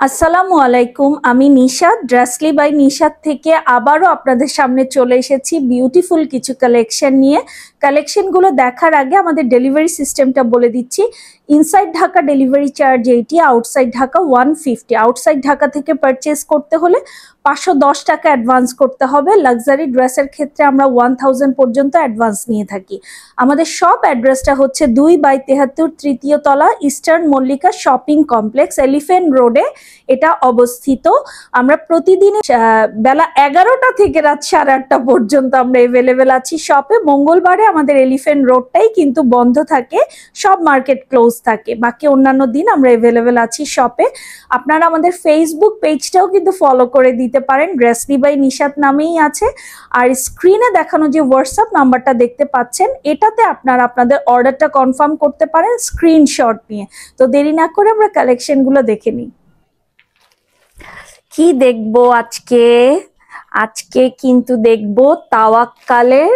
আসসালামু আলাইকুম, আমি নিশাত ড্রেসলি বাই নিশাত থেকে আবারও আপনাদের সামনে চলে এসেছি বিউটিফুল কিছু কালেকশন নিয়ে। কালেকশনগুলো দেখার আগে আমাদের ডেলিভারি সিস্টেমটা বলে দিচ্ছি। Inside Dhaka delivery charge 80, outside Dhaka 150। Outside Dhaka থেকে পারচেস করতে হলে 510 টাকা অ্যাডভান্স করতে হবে। লাক্সারি ড্রেসের ক্ষেত্রে আমরা 1000 পর্যন্ত অ্যাডভান্স নিয়ে থাকি। আমাদের শপ অ্যাড্রেসটা হচ্ছে 2/73 তৃতীয় তলা, eastern Mallika shopping complex, elephant রোডে এটা অবস্থিত। আমরা প্রতিদিন বেলা 11টা থেকে রাত 8:30 পর্যন্ত আমরা এভেলেবেল আছি শপে। মঙ্গলবারে আমাদের এলিফ্যান্ট রোডটাই কিন্তু বন্ধ থাকে, সব মার্কেট ক্লোজ থাকে। বাকি অন্যান্য দিন আমরা এভেলেবেল আছি শপে। আপনারা আমাদের ফেসবুক পেজটাও কিন্তু ফলো করে দিতে পারেন, ড্রেসলি বাই নিশাত নামেই আছে। আর স্ক্রিনে দেখানো যে হোয়াটসঅ্যাপ নাম্বারটা দেখতে পাচ্ছেন, এটাতে আপনারা আপনাদের অর্ডারটা কনফার্ম করতে পারেন স্ক্রিনশট নিয়ে। তো দেরি না করে আমরা কালেকশনগুলো দেখে নিই। কি দেখবো আজকে? আজকে কিন্তু দেখবো তাওয়াক্কালের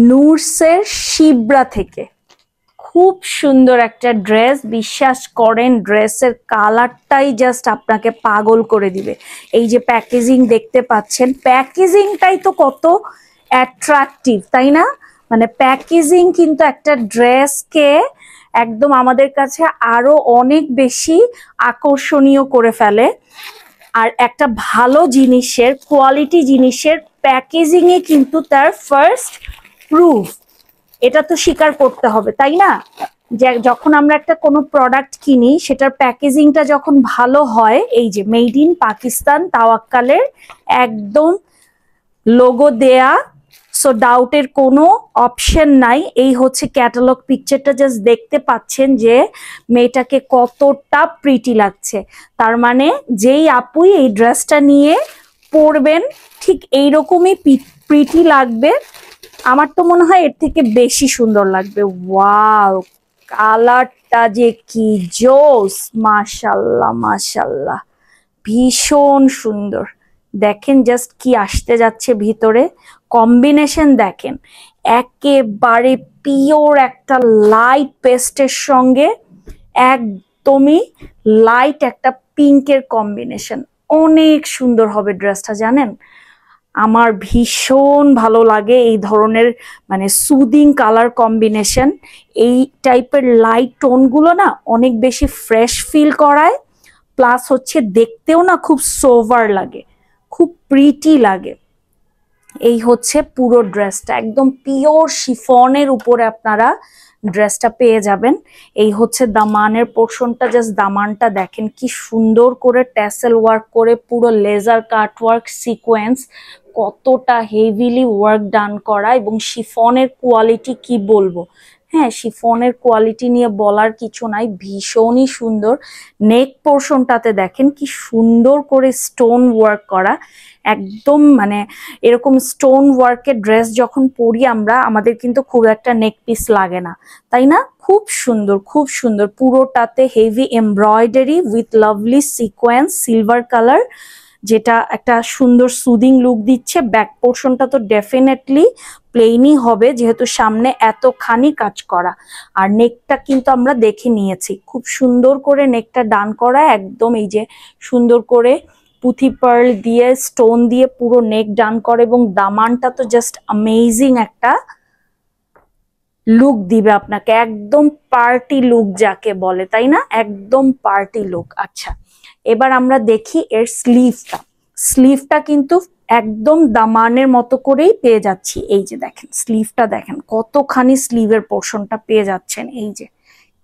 নুরসের শিবরা থেকে খুব সুন্দর একটা ড্রেস। বিশ্বাস করেন ড্রেসের কালারটাই জাস্ট আপনাকে পাগল করে দিবে। এই যে প্যাকেজিং দেখতে পাচ্ছেন, প্যাকেজিংটাই তো কত অ্যাট্রাকটিভ, তাই না? মানে প্যাকেজিং কিন্তু একটা ড্রেসকে একদম আমাদের কাছে আরো অনেক বেশি আকর্ষণীয় করে ফেলে। আর একটা ভালো জিনিসের, কোয়ালিটি জিনিসের প্যাকেজিং এ কিন্তু তার ফার্স্ট প্রুফ, এটা তো স্বীকার করতে হবে, তাই না? যে যখন আমরা একটা কোনো প্রোডাক্ট কিনি, সেটার প্যাকেজিংটা যখন ভালো হয়, এই যে মেড ইন পাকিস্তান তাওয়াক্কালের একদম লোগো দেয়া, সো ডাউটের কোনো অপশন নাই। এই হচ্ছে ক্যাটালগ পিকচারটা, জাস্ট দেখতে পাচ্ছেন যে মেয়েটাকে কতটা প্রিটি লাগছে। তার মানে যেই আপুই এই ড্রেসটা নিয়ে পরবেন ঠিক এইরকমই প্রিটি লাগবে। আমার তো মনে হয় এর থেকে বেশি সুন্দর লাগবে। ওয়াও, কালারটা যে কি জোস! মাশাল্লাহ মাশাল্লাহ, ভীষণ সুন্দর। দেখেন জাস্ট কি আসতে যাচ্ছে ভিতরে, কম্বিনেশন দেখেন, একেবারে পিওর একটা লাইট পেস্টের সঙ্গে একদমই লাইট একটা পিঙ্কের কম্বিনেশন। অনেক সুন্দর হবে ড্রেসটা, জানেন? আমার ভীষণ ভালো লাগে এই ধরনের মানে সুদিং কালার কম্বিনেশন। এই টাইপের লাইট টোনগুলো না অনেক বেশি ফ্রেশ ফিল করায়, প্লাস হচ্ছে দেখতেও না খুব সোভার লাগে, খুব প্রিটি লাগে। এই হচ্ছে পুরো ড্রেসটা, একদম পিওর শিফনের উপরে আপনারা ড্রেসটা পেয়ে যাবেন। এই হচ্ছে দামানের পোর্শনটা, জাস্ট দামানটা দেখেন কি সুন্দর করে ট্যাসেল ওয়ার্ক করে, পুরো লেজার কাট ওয়ার্ক সিকোয়েন্স, কতটা হেভিলি ওয়ার্ক ডান করা। এবং শিফনের কোয়ালিটি কি বলবো, হ্যাঁ শিফনের কোয়ালিটি নিয়ে বলার কিছু নাই, ভীষণই সুন্দর। নেক পোর্শনটাতে দেখেন কি সুন্দর করে স্টোন ওয়ার্ক করা, একদম মানে এরকম স্টোন ওয়ার্কের ড্রেস যখন পরি আমরা, আমাদের কিন্তু খুব একটা নেক পিস লাগে না, তাই না? খুব সুন্দর, খুব সুন্দর। পুরোটাতে heavy embroidery with lovely sequins silver colour, যেটা একটা সুন্দর সুদিং লুক দিচ্ছে। ব্যাক পোর্শনটা তো ডেফিনেটলি প্লেনই হবে, যেহেতু সামনে এতখানি কাজ করা। আর নেকটা কিন্তু আমরা দেখে নিয়েছি, খুব সুন্দর করে নেকটা ডান করা, একদম এই যে সুন্দর করে পুঁথি পার্ল দিয়ে স্টোন দিয়ে পুরো নেক ডান করে। এবং দামানটা তো জাস্ট অ্যামেজিং একটা লুক দিবে আপনাকে, একদম পার্টি লুক যাকে বলে, তাই না? একদম পার্টি লুক। আচ্ছা, এবার আমরা দেখি এর স্লিভটা। স্লিভটা কিন্তু একদম দামানের মতো করেই পেয়ে যাচ্ছি। এই যে দেখেন স্লিভটা, দেখেন কতখানি স্লিভের পোর্শনটা পেয়ে যাচ্ছেন। এই যে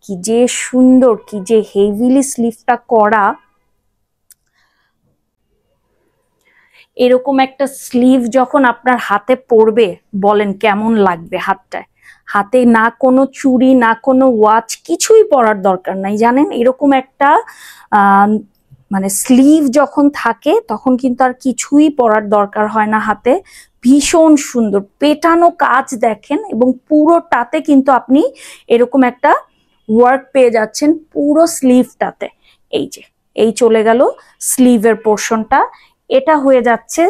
কি যে সুন্দর, কি যে হেভিলি স্লিভটা করা। এরকম একটা স্লিভ যখন আপনার হাতে পড়বে, বলেন কেমন লাগবে হাতটায়? হাতে না কোনো চুড়ি, না কোনো ওয়াচ, কিছুই পরার দরকার নাই, জানেন? এরকম একটা মানে স্লিভ যখন থাকে তখন কিন্তু আর কিছুই পরার দরকার হয় না হাতে। ভীষণ সুন্দর পেটানো কাজ দেখেন, এবং পুরোটাতে কিন্তু আপনি এরকম একটা ওয়ার্ক পেয়ে যাচ্ছেন পুরো স্লিভটাতে। এই যে এই চলে গেল স্লিভের পোর্শনটা। এটা হয়ে যাচ্ছে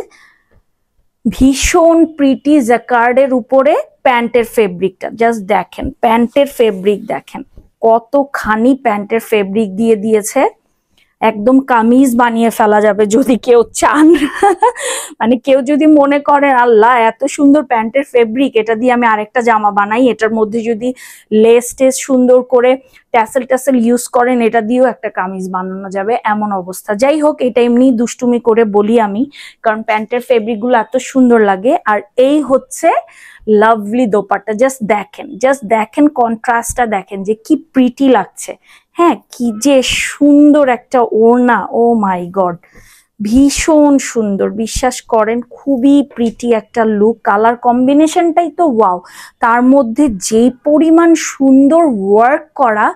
ভীষণ প্রিটি জ্যাকার্ডের উপরে প্যান্টের ফেব্রিকটা, জাস্ট দেখেন প্যান্টের ফেব্রিক দেখেন কতখানি প্যান্টের ফেব্রিক দিয়ে দিয়েছে। একদম কামিজ বানিয়ে ফেলা যাবে যদি কেউ চান। মানে কেউ যদি মনে করেন আল্লাহ এত সুন্দর প্যান্টের ফেব্রিক, এটা দিয়ে আমি আরেকটা জামা বানাই, এটার মধ্যে যদি লেস টেস সুন্দর করে ট্যাসেল ট্যাসেল ইউজ করেন, এটা দিয়েও একটা কামিজ বানানো যাবে, এমন অবস্থা। যাই হোক, এটা এমনি দুষ্টুমি করে বলি আমি, কারণ প্যান্টের ফেব্রিক গুলো এত সুন্দর লাগে। আর এই হচ্ছে লাভলি দোপাট্টা। জাস্ট দেখেন কন্ট্রাস্টটা দেখেন যে কি প্রিটি লাগছে। হ্যাঁ, কি যে সুন্দর একটা ওড়না, ও মাই গড, ভীষণ সুন্দর, বিশ্বাস করেন খুবই প্রিটি একটা লুক। কালার কম্বিনেশনটাই তো ওয়াও, তার মধ্যে যে পরিমাণ সুন্দর ওয়ার্ক করা,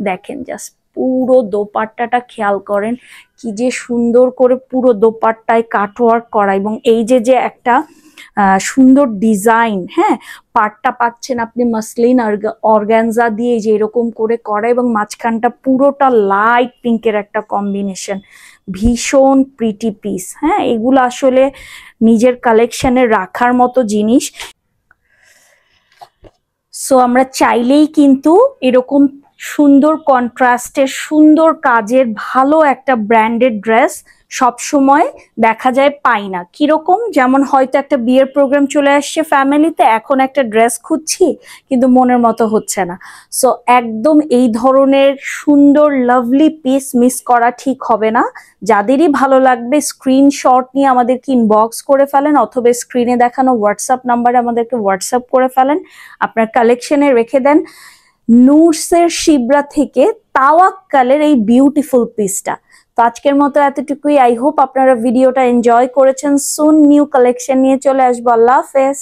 দেখেন জাস্ট পুরো দোপাট্টাটা খেয়াল করেন কি যে সুন্দর করে পুরো দোপাট্টায় কাটওয়ার্ক করা, এবং এই যে যে একটা সুন্দর ডিজাইন। হ্যাঁ, পাটটা পাচ্ছেন আপনি মাসলিন অর্গানজা দিয়ে যে এরকম করে করা, এবং মাঝখানটা পুরোটা লাইট পিঙ্কের একটা কম্বিনেশন, ভীষণ প্রিটি পিস। হ্যাঁ, এগুলো আসলে নিজের কালেকশনে রাখার মতো জিনিস। সো আমরা চাইলেই কিন্তু এরকম সুন্দর কন্ট্রাস্টের, সুন্দর কাজের, ভালো একটা ব্র্যান্ডেড ড্রেস সবসময় দেখা যায় পাই না। কিরকম, যেমন হয়তো একটা বিয়ের প্রোগ্রাম চলে আসছে ফ্যামিলিতে, এখন একটা ড্রেস খুঁজছি কিন্তু মনের মতো হচ্ছে না। সো একদম এই ধরনের সুন্দর লাভলি পিস মিস করা ঠিক হবে না। যাদেরই ভালো লাগবে স্ক্রিনশট নিয়ে আমাদেরকে ইনবক্স করে ফেলেন, অথবা স্ক্রিনে দেখানো হোয়াটসঅ্যাপ নাম্বারে আমাদেরকে হোয়াটসঅ্যাপ করে ফেলেন, আপনার কালেকশনে রেখে দেন। নুরসের শিবরা থেকে তাওয়াক্কালের এই বিউটিফুল পিসটা। তো আজকের মতো এতটুকুই। আই হোপ আপনারা ভিডিওটা এনজয় করেছেন। সুন নিউ কালেকশন নিয়ে চলে আসবো। আল্লাহ হাফেজ।